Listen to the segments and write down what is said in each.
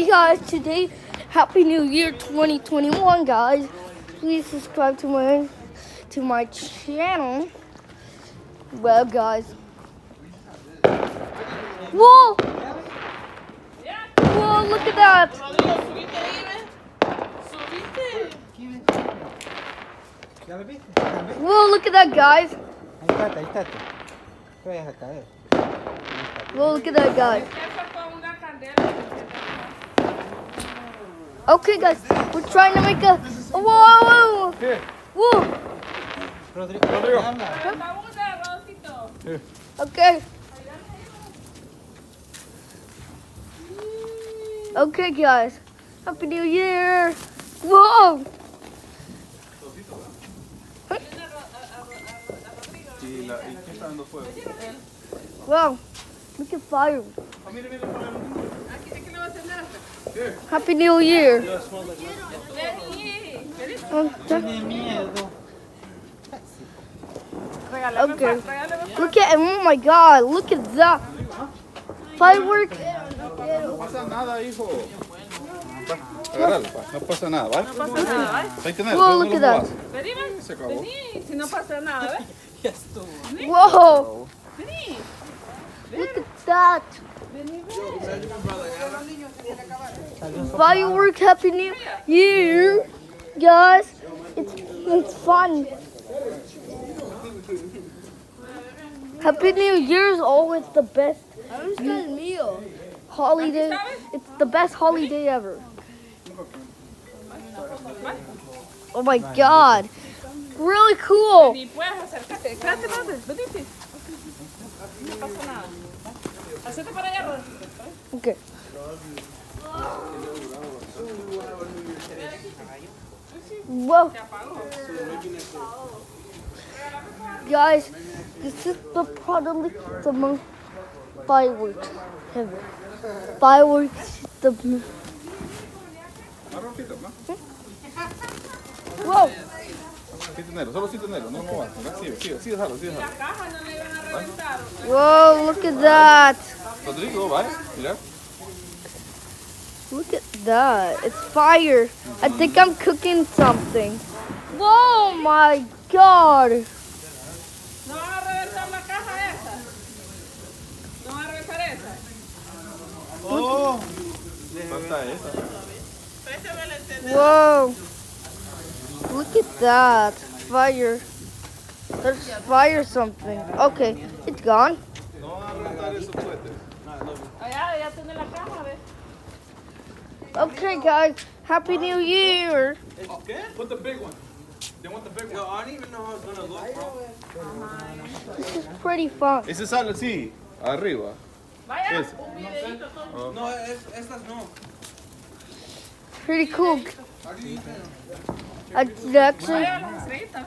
Hey guys, today, Happy New Year 2021, guys. Please subscribe to my channel. Well, guys. Whoa! Whoa, look at that! Whoa, look at that, guys. Ahí está. Te vayas a caer. Whoa, look at that, guys. Okay, guys, we're trying to make a. Whoa! Here. Whoa! Rodrigo. Here. Okay. Okay, guys. Happy New Year! Whoa! Wow, look at fire. Happy New Year. Tiene miedo. Okay. Look at, oh my God, look at that. Fireworks. No pasa nada, hijo. Agárralo, pa. No pasa nada, ¿vale? No pasa nada, ¿vale? Ahí tenés. Whoa, look at that. Vení, Se acabó. vení, si no pasa nada, ¿ves? Ya estuvo. Whoa, Vení. look at that. Fireworks, Happy New Year. Guys, it's fun. Happy New Year is always the best holiday. It's the best holiday ever. Oh my God, really cool. Vení, puedes acércate. Quédate, venite. No pasa nada. Hacete para allá, Rod. Okay. Whoa. Guys, this is probably the most fireworks ever. Fireworks, the. Más rapidito, ¿no? Whoa. Sí, tenerlo, solo sí tenerlo, no vas. Sí, déjalo. La caja no le iban a reventar. Whoa, look at that. Rodrigo, ¿vale? Mira. Look at that. It's fire. I think I'm cooking something. Whoa, my God. ¿No van a reventar la caja esa? ¿No van a reventar esa? Oh. Falta esa. Préstame el encendedor. Whoa. Look at that. Fire. There's fire something. Okay, it's gone. No van a reventar esos cohetes. Allá tiene la caja, ¿ves? Okay, guys. Happy New Year. Put the big one. They want the big one. Yo, I don't even know how it's gonna look, bro. This is pretty fun. Ese sale así, arriba. Vaya, Ese. un videito todo. No, estas no. Pretty cool. Actually, Vaya, las estrellitas.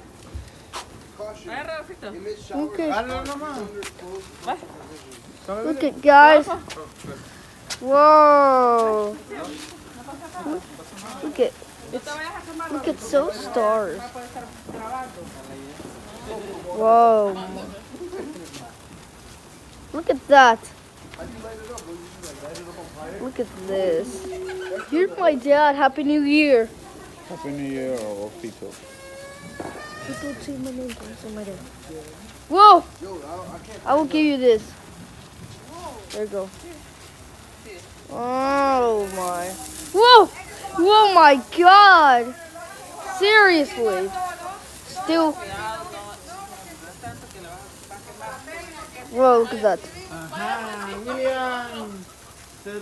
Vaya, Rodolfito. okay. Dale nomás. Look at guys. Whoa. Look at No te vayas a quemar. look at those stars. No puede estar grabando. Whoa. Look at that. Look at this. Here's my dad. Happy New Year. Happy New Year, Ojito. People say my name, don't say my dad. Whoa! I will give you this. There you go. Oh my. Whoa! Whoa my God! Seriously. Still. Whoa, look at that. Ajá, William.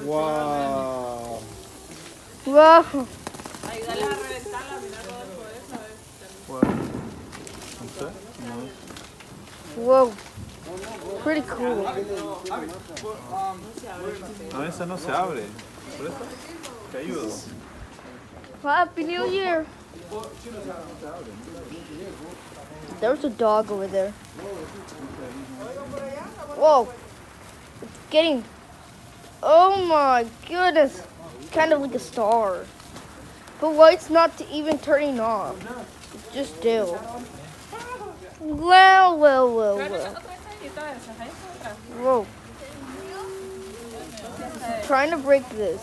Wow. Whoa. Ayúdale a reventarla, mira Rodolfo, esa vez. Whoa. Pretty cool. No, esa no se abre. Por eso te ayudo. Happy New Year. There's a dog over there. Whoa. It's getting. Oh my goodness. Kind of like a star. But why it's not even turning off? It's just still. Well. Otra estrellita de esas, ahí está atrás. Whoa. Trying to break this.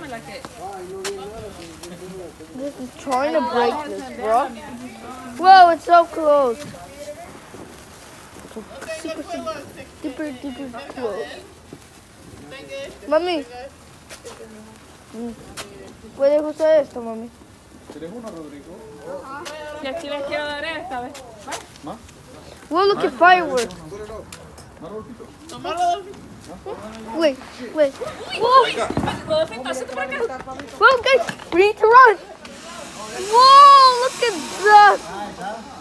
dámela que. I'm trying to break this, bro. Whoa, it's so close. Super, super, duper close. Mami. ¿Puedes usar esto, mami? ¿Tienes uno, Rodrigo? Si aquí les quiero dar esta, ¿ves? ¿Más? We'll look at fireworks. ¿Más, Rodrigo? Wait. Whoa! Rodolfito, hazte para acá. Whoa, guys, we need to run. Whoa, look at that.